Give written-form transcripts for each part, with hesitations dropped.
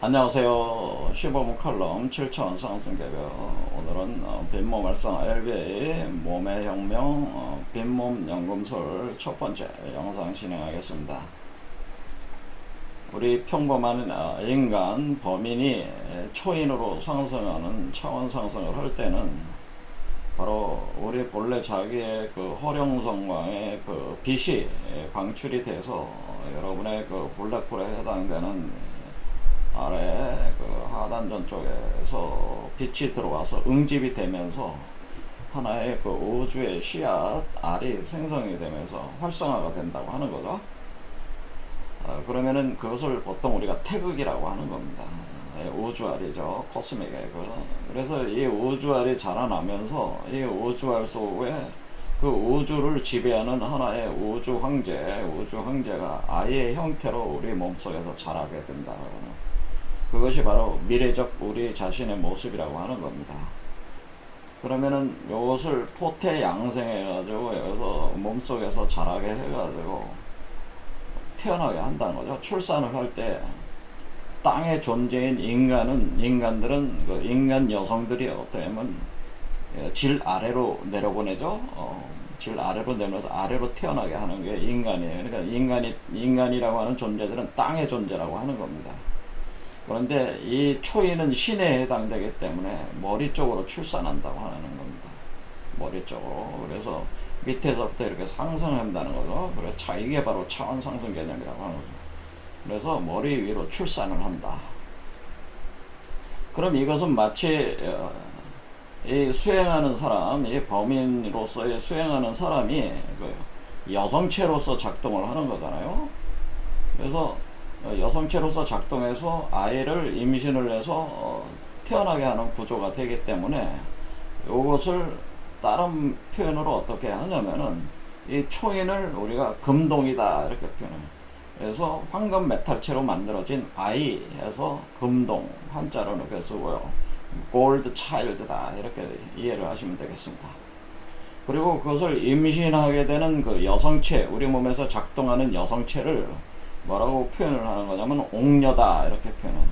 안녕하세요. 시범 칼럼 7천 상승개별. 오늘은 빈몸 활성화 LBA 몸의 혁명 빈몸 연금술 첫 번째 영상 진행하겠습니다. 우리 평범한 인간 범인이 초인으로 상승하는 차원 상승을 할 때는 바로 우리 본래 자기의 그 허령성광의 그 빛이 방출이 돼서 여러분의 그 블랙홀에 해당되는 아래 그 하단전 쪽에서 빛이 들어와서 응집이 되면서 하나의 그 우주의 씨앗 알이 생성이 되면서 활성화가 된다고 하는 거죠. 그러면은 그것을 보통 우리가 태극이라고 하는 겁니다. 우주알이죠. 코스믹 에그. 그래서 이 우주알이 자라나면서 이 우주알 속에 그 우주를 지배하는 하나의 우주 황제가 아이의 형태로 우리 몸속에서 자라게 된다라고 하는, 그것이 바로 미래적 우리 자신의 모습이라고 하는 겁니다. 그러면은 이것을 포태 양생해가지고 여기서 몸속에서 자라게 해가지고 태어나게 한다는 거죠. 출산을 할 때 땅의 존재인 인간들은 그 인간 여성들이 어떻게 하면 질 아래로 내려보내죠. 질 아래로 내려서 아래로 태어나게 하는 게 인간이에요. 그러니까 인간이라고 하는 존재들은 땅의 존재라고 하는 겁니다. 그런데 이 초인은 신에 해당되기 때문에 머리 쪽으로 출산한다고 하는 겁니다. 머리 쪽으로. 그래서 밑에서부터 이렇게 상승한다는 거죠. 그래서 이게 바로 차원 상승 개념이라고 하는 거죠. 그래서 머리 위로 출산을 한다. 그럼 이것은 마치 이 수행하는 사람, 이 범인으로서의 수행하는 사람이 그 여성체로서 작동을 하는 거잖아요. 그래서 여성체로서 작동해서 아이를 임신을 해서 태어나게 하는 구조가 되기 때문에 이것을 다른 표현으로 어떻게 하냐면은 이 초인을 우리가 금동이다 이렇게 표현해요. 그래서 황금 메탈체로 만들어진 아이 해서 금동 한자로 이렇게 쓰고요. 골드 차일드다 이렇게 이해를 하시면 되겠습니다. 그리고 그것을 임신하게 되는 그 여성체, 우리 몸에서 작동하는 여성체를 뭐라고 표현을 하는 거냐면 옥녀다 이렇게 표현하는,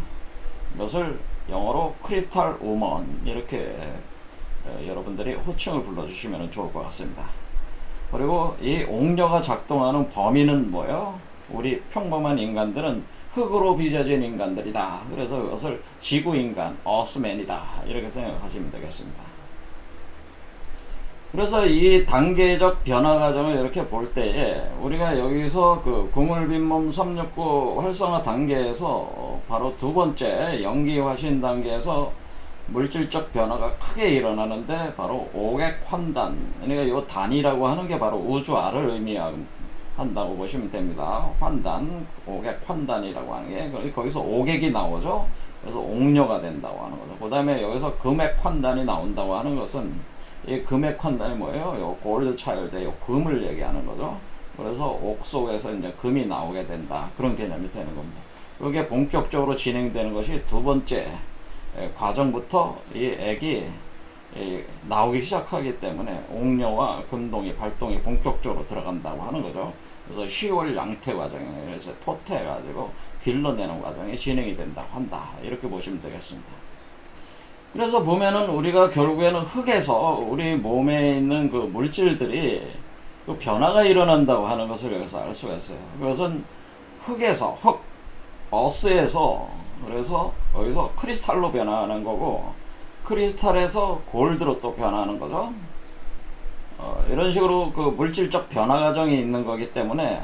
이것을 영어로 크리스탈 우먼 이렇게 여러분들이 호칭을 불러주시면 좋을 것 같습니다. 그리고 이 옥녀가 작동하는 범위는 뭐예요? 우리 평범한 인간들은 흙으로 빚어진 인간들이다. 그래서 이것을 지구인간, 어스맨이다 이렇게 생각하시면 되겠습니다. 그래서 이 단계적 변화 과정을 이렇게 볼 때에 우리가 여기서 그 궁을빈몸 369 활성화 단계에서 바로 두 번째 연기 화신 단계에서 물질적 변화가 크게 일어나는데 바로 오객 환단, 그러니까 이 단이라고 하는 게 바로 우주알을 의미한다고 보시면 됩니다. 환단, 오객 환단이라고 하는 게 거기서 오객이 나오죠. 그래서 옥녀가 된다고 하는 거죠. 그 다음에 여기서 금액 환단이 나온다고 하는 것은 이 금액 환단이 뭐예요? 요 골드 차일드, 요 금을 얘기하는 거죠. 그래서 옥 속에서 이제 금이 나오게 된다. 그런 개념이 되는 겁니다. 이게 본격적으로 진행되는 것이 두 번째 과정부터 이 액이 나오기 시작하기 때문에 옥녀와 금동이 발동이 본격적으로 들어간다고 하는 거죠. 그래서 10월 양태 과정이에요. 그래서 포태해가지고 길러내는 과정이 진행이 된다고 한다. 이렇게 보시면 되겠습니다. 그래서 보면은 우리가 결국에는 흙에서 우리 몸에 있는 그 물질들이 그 변화가 일어난다고 하는 것을 여기서 알 수가 있어요. 그것은 흙에서, 어스에서, 그래서 여기서 크리스탈로 변화하는 거고, 크리스탈에서 골드로 또 변화하는 거죠. 이런 식으로 그 물질적 변화 과정이 있는 거기 때문에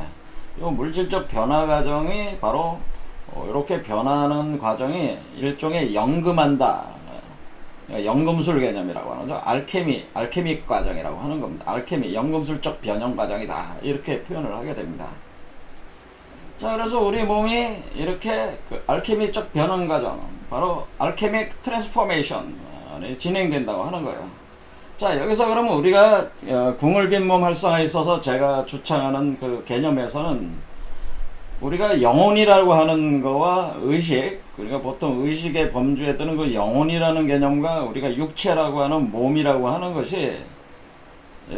이 물질적 변화 과정이 바로 이렇게 변화하는 과정이 일종의 연금한다. 연금술 개념이라고 하는 거죠. 알케믹 과정이라고 하는 겁니다. 알케미, 연금술적 변형 과정이다. 이렇게 표현을 하게 됩니다. 자, 그래서 우리 몸이 이렇게 그 알케믹적 변형 과정, 바로 알케믹 트랜스포메이션이 진행된다고 하는 거예요. 자, 여기서 그러면 우리가 궁을빈몸 활성화에 있어서 제가 주창하는 그 개념에서는 우리가 영혼이라고 하는 거와 의식, 그러니까 보통 의식의 범주에 드는 그 영혼이라는 개념과 우리가 육체라고 하는 몸이라고 하는 것이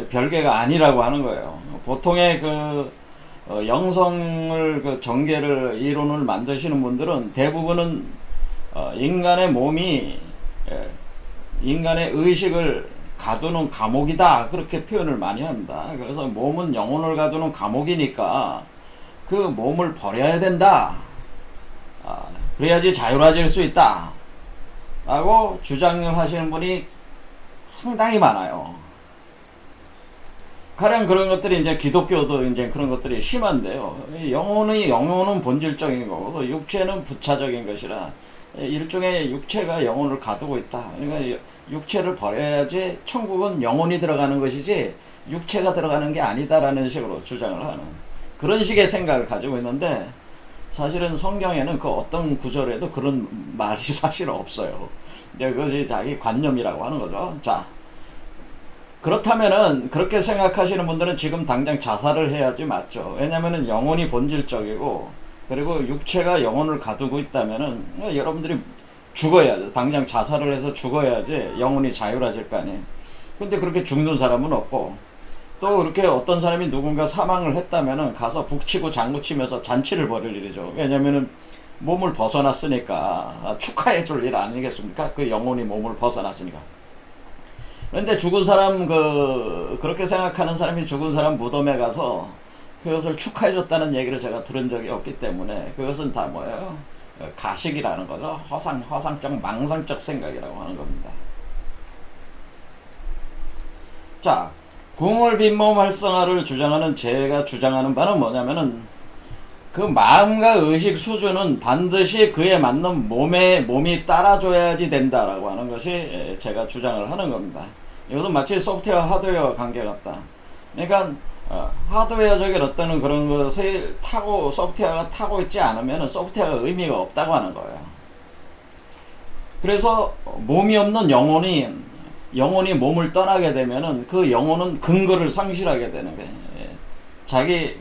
별개가 아니라고 하는 거예요. 보통의 그 영성을 그 전개를 이론을 만드시는 분들은 대부분은 인간의 몸이 인간의 의식을 가두는 감옥이다, 그렇게 표현을 많이 합니다. 그래서 몸은 영혼을 가두는 감옥이니까 그 몸을 버려야 된다, 그래야지 자유로워질 수 있다 라고 주장하시는 분이 상당히 많아요. 가령 그런 것들이 이제 기독교도 이제 그런 것들이 심한데요. 영혼은 본질적인 거고 육체는 부차적인 것이라 일종의 육체가 영혼을 가두고 있다. 그러니까 육체를 버려야지 천국은 영혼이 들어가는 것이지 육체가 들어가는 게 아니다라는 식으로 주장을 하는 그런 식의 생각을 가지고 있는데, 사실은 성경에는 그 어떤 구절에도 그런 말이 사실 없어요. 근데 그것이 자기 관념이라고 하는 거죠. 자, 그렇다면은 그렇게 생각하시는 분들은 지금 당장 자살을 해야지 맞죠. 왜냐면은 영혼이 본질적이고 그리고 육체가 영혼을 가두고 있다면은 여러분들이 죽어야죠. 당장 자살을 해서 죽어야지 영혼이 자유로워질 거 아니에요. 근데 그렇게 죽는 사람은 없고, 또 그렇게 어떤 사람이 누군가 사망을 했다면은 가서 북치고 장구치면서 잔치를 벌일 일이죠. 왜냐면은 몸을 벗어났으니까 축하해 줄 일 아니겠습니까? 그 영혼이 몸을 벗어났으니까. 그런데 죽은 사람, 그렇게 생각하는 사람이 죽은 사람 무덤에 가서 그것을 축하해줬다는 얘기를 제가 들은 적이 없기 때문에 그것은 다 뭐예요? 가식이라는 거죠. 허상적, 망상적 생각이라고 하는 겁니다. 자, 궁을 빈몸 활성화를 주장하는 제가 주장하는 바는 뭐냐면은 그 마음과 의식 수준은 반드시 그에 맞는 몸이 따라줘야지 된다라고 하는 것이 제가 주장을 하는 겁니다. 이것은 마치 소프트웨어 하드웨어 관계 같다. 그러니까 하드웨어적인 어떤 그런 것을 소프트웨어가 타고 있지 않으면 소프트웨어가 의미가 없다고 하는 거예요. 그래서 몸이 없는 영혼이 몸을 떠나게 되면은 그 영혼은 근거를 상실하게 되는 거예요. 자기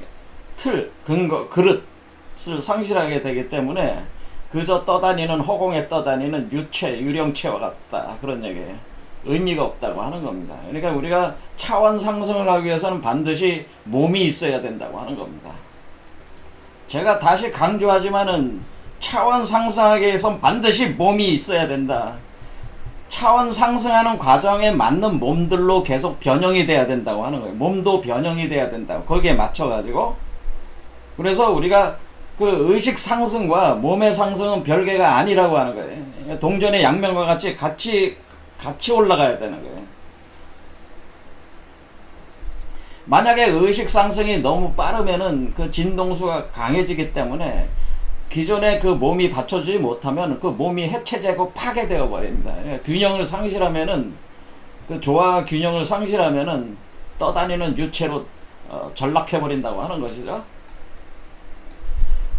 근거, 그릇을 상실하게 되기 때문에 그저 떠다니는, 허공에 떠다니는 유령체와 같다, 그런 얘기예요. 의미가 없다고 하는 겁니다. 그러니까 우리가 차원 상승을 하기 위해서는 반드시 몸이 있어야 된다고 하는 겁니다. 제가 다시 강조하지만은 차원 상승하기 위해서는 반드시 몸이 있어야 된다. 차원 상승하는 과정에 맞는 몸들로 계속 변형이 돼야 된다고 하는 거예요. 몸도 변형이 돼야 된다고, 거기에 맞춰가지고. 그래서 우리가 그 의식 상승과 몸의 상승은 별개가 아니라고 하는 거예요. 동전의 양면과 같이 올라가야 되는 거예요. 만약에 의식 상승이 너무 빠르면은 그 진동수가 강해지기 때문에 기존에 그 몸이 받쳐주지 못하면 그 몸이 해체되고 파괴되어 버립니다. 균형을 상실하면은, 그 조화 균형을 상실하면은 떠다니는 유체로 전락해 버린다고 하는 것이죠.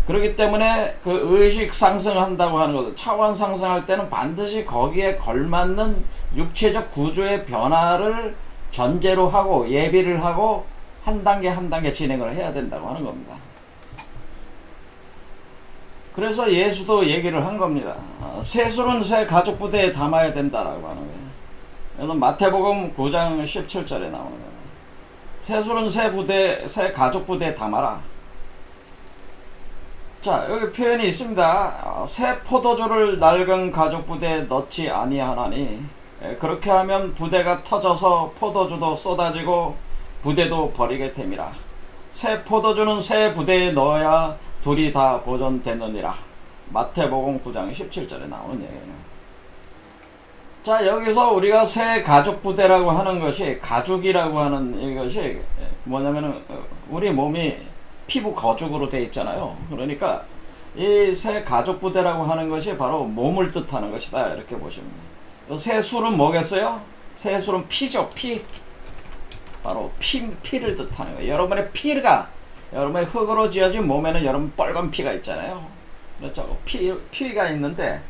그렇기 때문에 그 의식 상승한다고 하는 것은, 차원 상승할 때는 반드시 거기에 걸맞는 육체적 구조의 변화를 전제로 하고 예비를 하고 한 단계 한 단계 진행을 해야 된다고 하는 겁니다. 그래서 예수도 얘기를 한 겁니다. 세술은 새 가족 부대에 담아야 된다라고 하는 거예요. 이건 마태복음 9장 17절에 나오는 거예요. 세술은 새 가족 부대에 담아라. 자, 여기 표현이 있습니다. 새 포도주를 낡은 가죽 부대에 넣지 아니하나니 그렇게 하면 부대가 터져서 포도주도 쏟아지고 부대도 버리게 됨이라. 새 포도주는 새 부대에 넣어야 둘이 다 보존되느니라. 마태복음 9장 17절에 나오는 얘기예요. 자, 여기서 우리가 새 가죽 부대라고 하는 것이, 가죽이라고 하는 이것이 뭐냐면은 우리 몸이 피부 거죽으로 되어 있잖아요. 그러니까 이 새 가죽 부대라고 하는 것이 바로 몸을 뜻하는 것이다, 이렇게 보시면 돼요. 새 술은 뭐겠어요? 새 술은 피죠. 피. 바로 피를 뜻하는 거예요. 여러분의 여러분의 흙으로 지어진 몸에는 여러분 빨간 피가 있잖아요. 그렇죠. 피가 있는데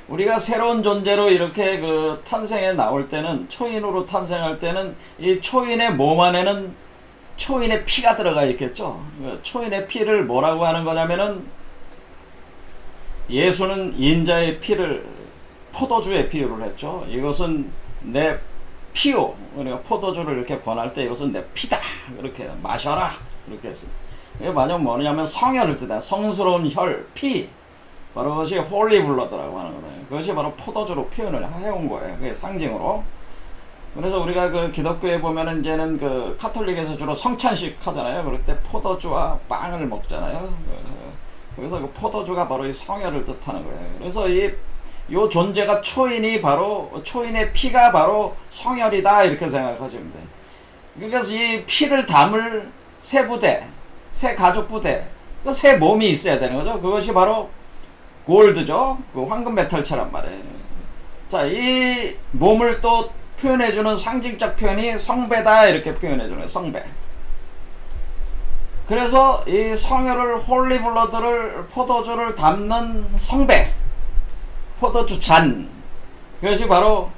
우리가 새로운 존재로 이렇게 그 탄생해 나올 때는, 초인으로 탄생할 때는 이 초인의 몸 안에는 초인의 피가 들어가 있겠죠. 초인의 피를 뭐라고 하는 거냐면은, 예수는 인자의 피를 포도주에 비유를 했죠. 이것은 내 피요. 우리가 포도주를 이렇게 권할 때 이것은 내 피다, 이렇게 마셔라, 이렇게 했습니다. 이게 만약 뭐냐면 성혈을 뜻해. 성스러운 혈, 피. 바로 그것이 홀리 블러드라고 하는 거예요. 그것이 바로 포도주로 표현을 해온 거예요. 그게 상징으로. 그래서 우리가 그 기독교에 보면은 이제는 그 카톨릭에서 주로 성찬식 하잖아요. 그럴 때 포도주와 빵을 먹잖아요. 그래서 그 포도주가 바로 이 성혈을 뜻하는 거예요. 그래서 요 존재가 초인이 바로 초인의 피가 바로 성혈이다 이렇게 생각하시면 돼요. 그래서 이 피를 담을 새 부대, 새 가죽 부대, 새 몸이 있어야 되는 거죠. 그것이 바로 골드죠. 그 황금 메탈처럼 말이에요. 자, 이 몸을 또 표현해주는 상징적 표현이 성배다 이렇게 표현해주는 성배. 그래서 이 성혈을 홀리 블러드를 포도주를 담는 성배, 포도주 잔, 그것이 바로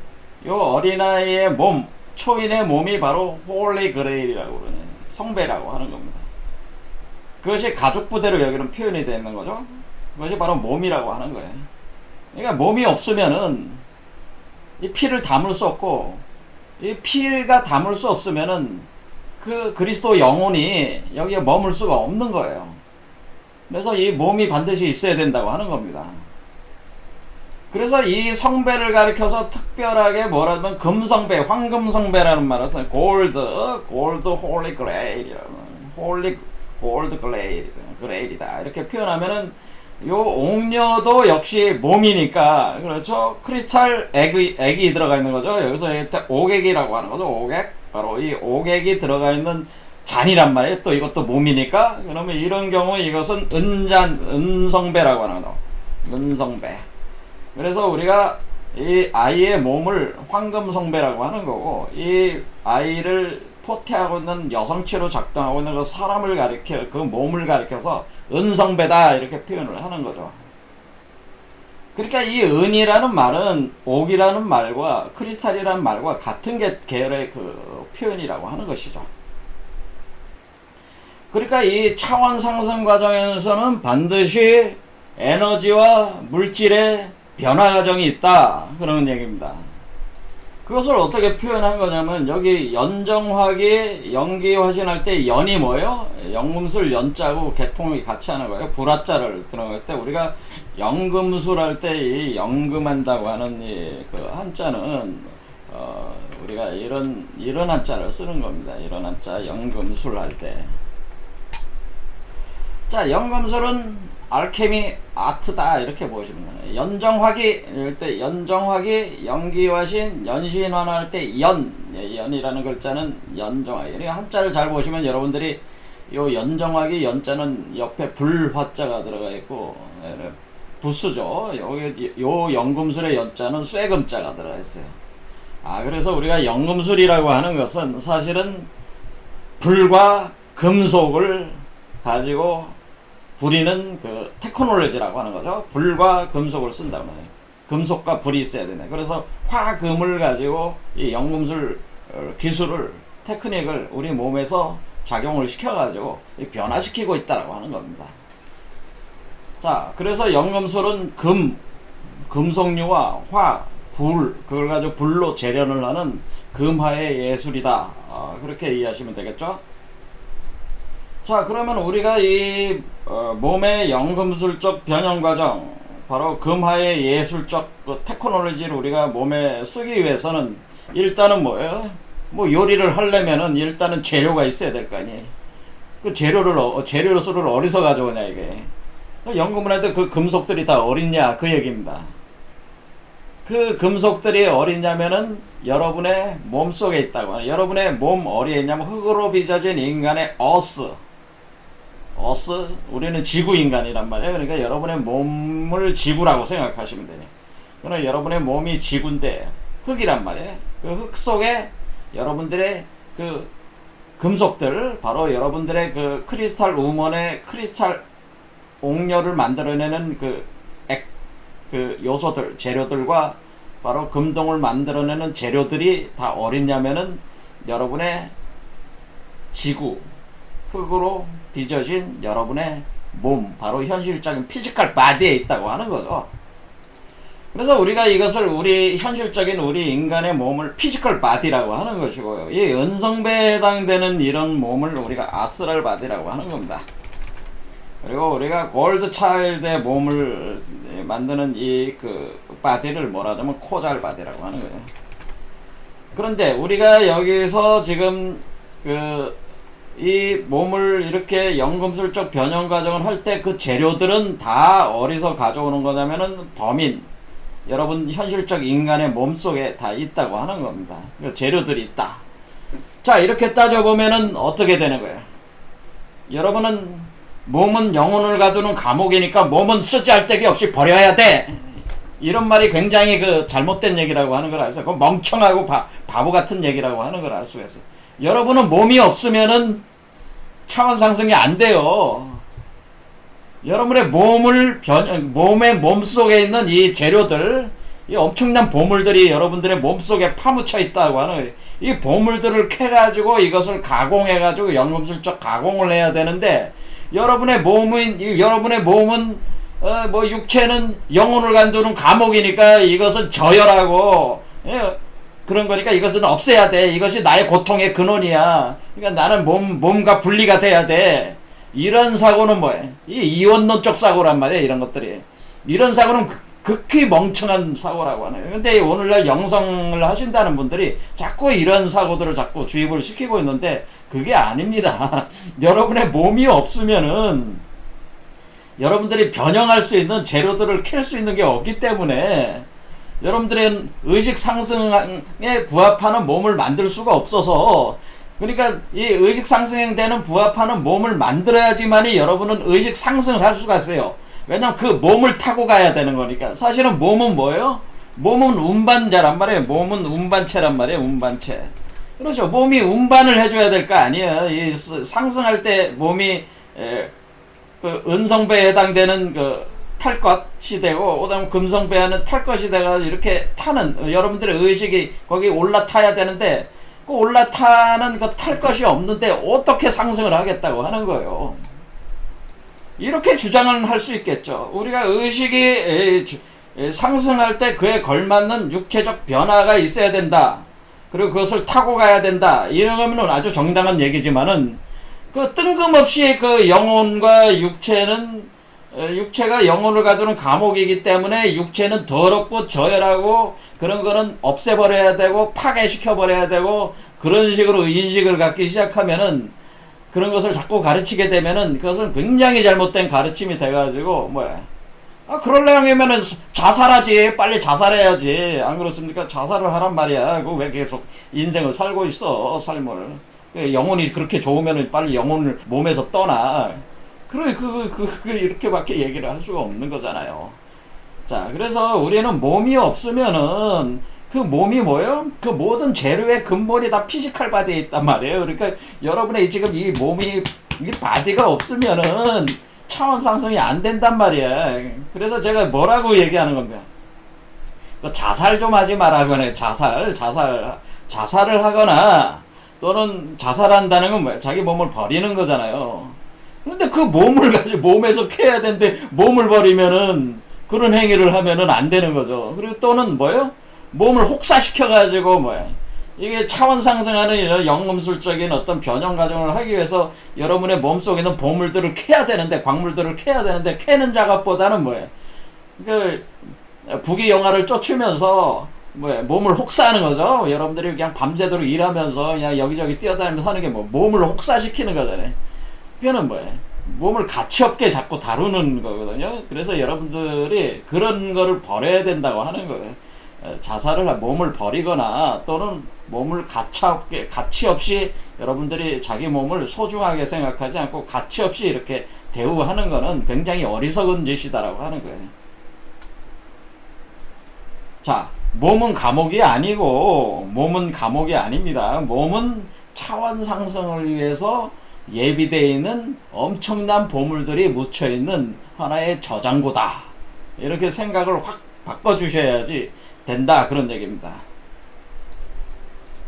요 어린아이의 몸, 초인의 몸이 바로 홀리 그레일이라고 그러는 성배라고 하는 겁니다. 그것이 가죽 부대로 여기는 표현이 되는 거죠. 그것이 바로 몸이라고 하는 거예요. 그러니까 몸이 없으면은 이 피를 담을 수 없고, 이 피가 담을 수 없으면은 그 그리스도 영혼이 여기에 머물 수가 없는 거예요. 그래서 이 몸이 반드시 있어야 된다고 하는 겁니다. 그래서 이 성배를 가리켜서 특별하게 뭐라면 금성배, 황금성배라는 말을 써요. 골드 홀리 그레일이라는, 홀리 골드 그레일이다 이렇게 표현하면은 요 옥녀도 역시 몸이니까, 그렇죠. 크리스탈 액이 들어가 있는 거죠. 여기서 옥액이라고 하는 거죠. 옥액, 바로 이 옥액이 들어가 있는 잔이란 말이에요. 또 이것도 몸이니까. 그러면 이런 경우 이것은 은성배라고 하는 거죠. 은성배. 그래서 우리가 이 아이의 몸을 황금성배라고 하는 거고, 이 아이를 포태하고 있는 여성체로 작동하고 있는 그 사람을 가리켜, 그 몸을 가리켜서 은성배다 이렇게 표현을 하는 거죠. 그러니까 이 은이라는 말은 옥이라는 말과 크리스탈이라는 말과 같은 계열의 그 표현이라고 하는 것이죠. 그러니까 이 차원 상승 과정에서는 반드시 에너지와 물질의 변화 과정이 있다 그런 얘기입니다. 그것을 어떻게 표현한 거냐면, 여기 연정화기 연기화신할 때 연이 뭐예요? 연금술 연자고 개통이 같이 하는 거예요. 불화자를 들어갈 때 우리가 연금술 할 때 이 연금한다고 하는 이 그 한자는 우리가 이런 한자를 쓰는 겁니다. 이런 한자 연금술 할 때. 자, 연금술은 알케미 아트다 이렇게 보시면 돼요. 연정화기 이럴 때 연정화기 연기화신 연신환할 때 연이라는 글자는 연정화기. 한자를 잘 보시면 여러분들이 요 연정화기 연자는 옆에 불화자가 들어가 있고 부수죠. 여기 요 연금술의 연자는 쇠금자가 들어가 있어요. 그래서 우리가 연금술이라고 하는 것은 사실은 불과 금속을 가지고 부리는 그 테크놀로지라고 하는 거죠. 불과 금속을 쓴단 말이에요. 금속과 불이 있어야 되네. 그래서 화금을 가지고 이 연금술 기술을, 테크닉을 우리 몸에서 작용을 시켜가지고 변화시키고 있다고 하는 겁니다. 자, 그래서 연금술은 금속류와 화, 불, 그걸 가지고 불로 재련을 하는 금화의 예술이다. 그렇게 이해하시면 되겠죠? 자, 그러면 우리가 이 몸의 연금술적 변형 과정, 바로 금화의 예술적 그 테크놀로지를 우리가 몸에 쓰기 위해서는 일단은 뭐예요? 뭐 요리를 하려면은 일단은 재료가 있어야 될 거 아니에요. 그 재료를 어디서 가져오냐 이게. 연금을 할 때 그 금속들이 다 어딨냐 그 얘기입니다. 그 금속들이 어딨냐면은 여러분의 몸 속에 있다고. 여러분의 몸 어디에 있냐면 흙으로 빚어진 인간의 어스, 우리는 지구 인간이란 말이에요. 그러니까 여러분의 몸을 지구라고 생각하시면 되네. 그러나 여러분의 몸이 지구인데 흙이란 말이에요. 그 흙 속에 여러분들의 그 금속들, 바로 여러분들의 그 크리스탈 우먼의 크리스탈 옥녀를 만들어내는 그 요소들, 재료들과 바로 금동을 만들어내는 재료들이 다 어딨냐면은 여러분의 지구, 흙으로 빚어진 여러분의 몸, 바로 현실적인 피지컬 바디에 있다고 하는 거죠. 그래서 우리가 이것을 현실적인 우리 인간의 몸을 피지컬 바디라고 하는 것이고요. 이 은성배에 해당되는 이런 몸을 우리가 아스트랄 바디라고 하는 겁니다. 그리고 우리가 골드 차일드의 몸을 만드는 이 그 바디를 뭐라 하자면 코잘 바디라고 하는 거예요. 그런데 우리가 여기서 지금 이 몸을 이렇게 연금술적 변형 과정을 할 때 그 재료들은 다 어디서 가져오는 거냐면은 범인, 여러분 현실적 인간의 몸속에 다 있다고 하는 겁니다. 그 재료들이 있다. 자, 이렇게 따져보면은 어떻게 되는 거예요? 여러분은 몸은 영혼을 가두는 감옥이니까 몸은 쓰잘데기 없이 버려야 돼. 이런 말이 굉장히 잘못된 얘기라고 하는 걸 알수 있어요. 멍청하고 바보 같은 얘기라고 하는 걸 알 수가 있어요. 여러분은 몸이 없으면은 차원 상승이 안 돼요. 여러분의 몸의 몸속에 있는 이 재료들, 이 엄청난 보물들이 여러분들의 몸속에 파묻혀 있다고 하는 거예요. 이 보물들을 캐가지고 이것을 가공해가지고 연금술적 가공을 해야 되는데, 여러분의 몸은 육체는 영혼을 간두는 감옥이니까 이것은 저열하고, 그런 거니까 이것은 없애야 돼. 이것이 나의 고통의 근원이야. 그러니까 나는 몸과 분리가 돼야 돼. 이런 사고는 뭐예요? 이 이원론적 사고란 말이에요. 이런 것들이. 이런 사고는 극히 멍청한 사고라고 하네요. 근데 오늘날 영성을 하신다는 분들이 자꾸 이런 사고들을 자꾸 주입을 시키고 있는데 그게 아닙니다. 여러분의 몸이 없으면은 여러분들이 변형할 수 있는 재료들을 캘 수 있는 게 없기 때문에 여러분들의 의식 상승에 부합하는 몸을 만들 수가 없어서, 그러니까 이 의식 상승되는 부합하는 몸을 만들어야지만이 여러분은 의식 상승을 할 수가 있어요. 왜냐면 그 몸을 타고 가야 되는 거니까. 사실은 몸은 뭐예요? 몸은 운반자란 말이에요. 몸은 운반체란 말이에요. 운반체. 그렇죠. 몸이 운반을 해줘야 될 거 아니에요. 이 상승할 때 몸이 은성배에 해당되는 탈 것이 되고, 그다음 금성배하는 탈 것이 돼가 이렇게 타는, 여러분들의 의식이 거기 올라타야 되는데 그 올라타는 탈 것이 없는데 어떻게 상승을 하겠다고 하는 거예요. 이렇게 주장을 할 수 있겠죠. 우리가 의식이 상승할 때 그에 걸맞는 육체적 변화가 있어야 된다. 그리고 그것을 타고 가야 된다. 이런 거면 아주 정당한 얘기지만은 뜬금없이 영혼과 육체가 영혼을 가두는 감옥이기 때문에 육체는 더럽고 저열하고 그런 거는 없애버려야 되고 파괴시켜버려야 되고, 그런 식으로 인식을 갖기 시작하면은, 그런 것을 자꾸 가르치게 되면은 그것은 굉장히 잘못된 가르침이 돼가지고 그러려면은 자살하지. 빨리 자살해야지. 안 그렇습니까? 자살을 하란 말이야. 왜 계속 인생을 살고 있어, 삶을. 영혼이 그렇게 좋으면은 빨리 영혼을 몸에서 떠나. 그래, 이렇게밖에 얘기를 할 수가 없는 거잖아요. 자, 그래서 우리는 몸이 없으면은 그 몸이 뭐예요? 그 모든 재료의 근본이 다 피지컬 바디에 있단 말이에요. 그러니까 여러분의 지금 이 몸이, 이 바디가 없으면은 차원 상승이 안 된단 말이야. 그래서 제가 뭐라고 얘기하는 겁니다. 자살 좀 하지 말라고 하네. 자살을 하거나, 또는 자살한다는 건 뭐야? 자기 몸을 버리는 거잖아요. 근데 그 몸을 가지고 몸에서 캐야 되는데 몸을 버리면은, 그런 행위를 하면은 안 되는 거죠. 그리고 또는 뭐예요? 몸을 혹사시켜가지고 이게 차원 상승하는 이런 연금술적인 어떤 변형 과정을 하기 위해서 여러분의 몸속에 있는 보물들을 캐야 되는데, 광물들을 캐야 되는데, 캐는 작업보다는 부귀 영화를 쫓으면서 몸을 혹사하는 거죠. 여러분들이 그냥 밤새도록 일하면서 그냥 여기저기 뛰어다니면서 하는 게 몸을 혹사시키는 거잖아요. 그거는 몸을 가치없게 자꾸 다루는 거거든요. 그래서 여러분들이 그런 거를 버려야 된다고 하는 거예요. 몸을 버리거나, 또는 몸을 가치 없이 여러분들이 자기 몸을 소중하게 생각하지 않고 가치 없이 이렇게 대우하는 거는 굉장히 어리석은 짓이다라고 하는 거예요. 자, 몸은 감옥이 아닙니다. 몸은 차원 상승을 위해서 예비되어 있는 엄청난 보물들이 묻혀있는 하나의 저장고다. 이렇게 생각을 확 바꿔주셔야지 된다, 그런 얘기입니다.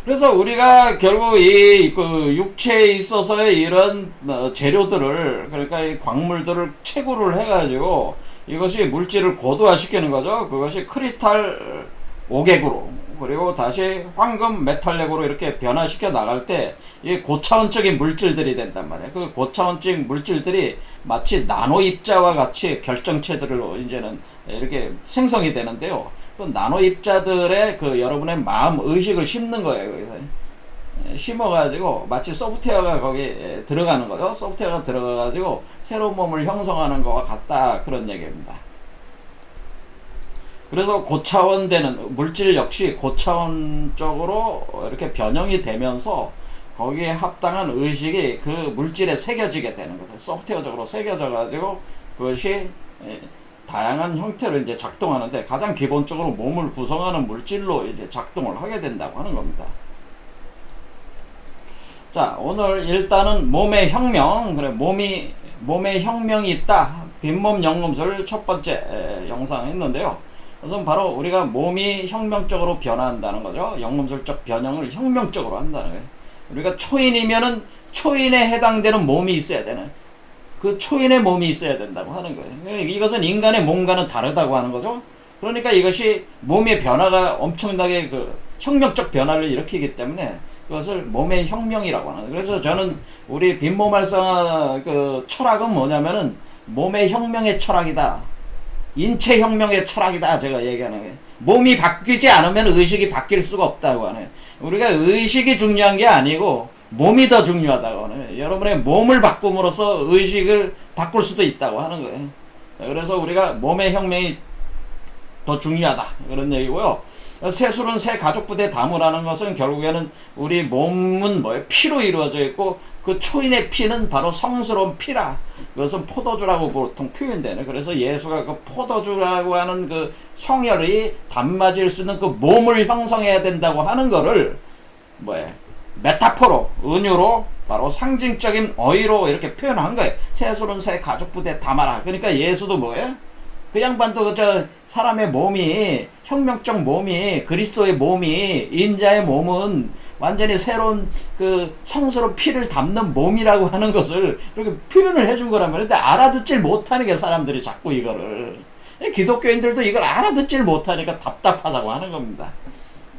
그래서 우리가 결국 이 육체에 있어서의 이런 재료들을, 그러니까 이 광물들을 채굴을 해가지고 이것이 물질을 고도화시키는 거죠. 그것이 크리스탈 오객으로, 그리고 다시 황금 메탈렉으로 이렇게 변화시켜 나갈 때 이 고차원적인 물질들이 된단 말이에요. 그 고차원적 물질들이 마치 나노 입자와 같이 결정체들로 이제는 이렇게 생성이 되는데요. 그 나노 입자들의 그 여러분의 마음 의식을 심는 거예요. 그래서 심어가지고 마치 소프트웨어가 거기 들어가는 거죠. 소프트웨어가 들어가가지고 새로운 몸을 형성하는 거와 같다, 그런 얘기입니다. 그래서 고차원되는 물질 역시 고차원적으로 이렇게 변형이 되면서 거기에 합당한 의식이 그 물질에 새겨지게 되는 거죠. 소프트웨어적으로 새겨져 가지고 그것이 다양한 형태로 이제 작동하는데, 가장 기본적으로 몸을 구성하는 물질로 이제 작동을 하게 된다고 하는 겁니다. 자, 오늘 일단은 몸의 혁명, 그래, 몸의 혁명이 있다. 빈몸 연금술 첫 번째 영상 했는데요. 우선 바로 우리가 몸이 혁명적으로 변화한다는 거죠. 연금술적 변형을 혁명적으로 한다는 거예요. 우리가 초인이면은 초인에 해당되는 몸이 있어야 되는, 그 초인의 몸이 있어야 된다고 하는 거예요. 이것은 인간의 몸과는 다르다고 하는 거죠. 그러니까 이것이 몸의 변화가 엄청나게 그 혁명적 변화를 일으키기 때문에 그것을 몸의 혁명이라고 하는 거예요. 그래서 저는 우리 빈몸 활성화 그 철학은 뭐냐면은 몸의 혁명의 철학이다. 인체 혁명의 철학이다, 제가 얘기하는 거예요. 몸이 바뀌지 않으면 의식이 바뀔 수가 없다고 하네요. 우리가 의식이 중요한 게 아니고 몸이 더 중요하다고 하는 거예요. 여러분의 몸을 바꿈으로써 의식을 바꿀 수도 있다고 하는 거예요. 그래서 우리가 몸의 혁명이 더 중요하다, 그런 얘기고요. 세술은 새 가족부대 담으라는 것은 결국에는 우리 몸은 뭐예요? 피로 이루어져 있고 그 초인의 피는 바로 성스러운 피라. 그것은 포도주라고 보통 표현되네. 그래서 예수가 그 포도주라고 하는 그 성혈이 담맞을 수 있는 그 몸을 형성해야 된다고 하는 거를 뭐예요? 메타포로, 은유로, 바로 상징적인 어휘로 이렇게 표현한 거예요. 세술은 새 가족부대 담아라. 그러니까 예수도 뭐예요? 그 양반도 저 사람의 몸이, 혁명적 몸이, 그리스도의 몸이, 인자의 몸은 완전히 새로운 그 성스러운 피를 담는 몸이라고 하는 것을 이렇게 표현을 해준 거란 말이에요. 근데 알아듣질 못하는 게 사람들이 자꾸 이거를, 기독교인들도 이걸 알아듣질 못하니까 답답하다고 하는 겁니다.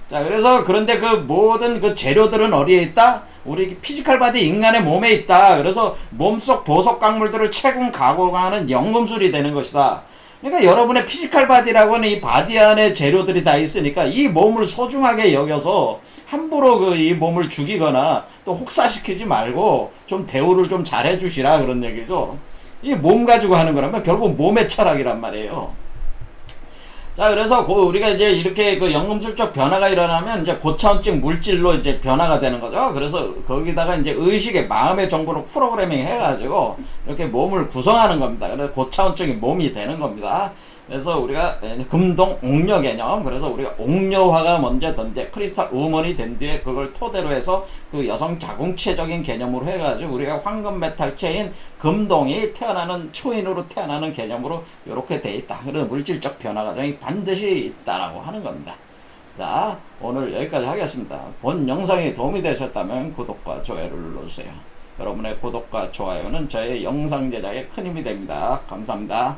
자, 그래서 그런데 그 모든 그 재료들은 어디에 있다? 우리 피지컬 바디 인간의 몸에 있다. 그래서 몸속 보석 강물들을 채굴 가공하는 연금술이 되는 것이다. 그러니까 여러분의 피지컬 바디라고 하는 이 바디 안에 재료들이 다 있으니까 이 몸을 소중하게 여겨서 함부로 그 이 몸을 죽이거나 또 혹사시키지 말고 좀 대우를 좀 잘해 주시라, 그런 얘기죠. 이 몸 가지고 하는 거라면 결국 몸의 철학이란 말이에요. 자, 그래서 우리가 이제 이렇게 그 연금술적 변화가 일어나면 이제 고차원적 물질로 이제 변화가 되는 거죠. 그래서 거기다가 이제 의식의 마음의 정보를 프로그래밍 해가지고 이렇게 몸을 구성하는 겁니다. 그래서 고차원적인 몸이 되는 겁니다. 그래서 우리가 금동 옥녀 개념, 그래서 우리가 옥녀화가 먼저 된 뒤에 크리스탈 우먼이 된 뒤에 그걸 토대로 해서 그 여성 자궁체적인 개념으로 해가지고 우리가 황금 메탈체인 금동이 태어나는, 초인으로 태어나는 개념으로 이렇게 돼 있다. 그래서 물질적 변화 과정이 반드시 있다라고 하는 겁니다. 자, 오늘 여기까지 하겠습니다. 본 영상이 도움이 되셨다면 구독과 좋아요를 눌러주세요. 여러분의 구독과 좋아요는 저의 영상 제작에 큰 힘이 됩니다. 감사합니다.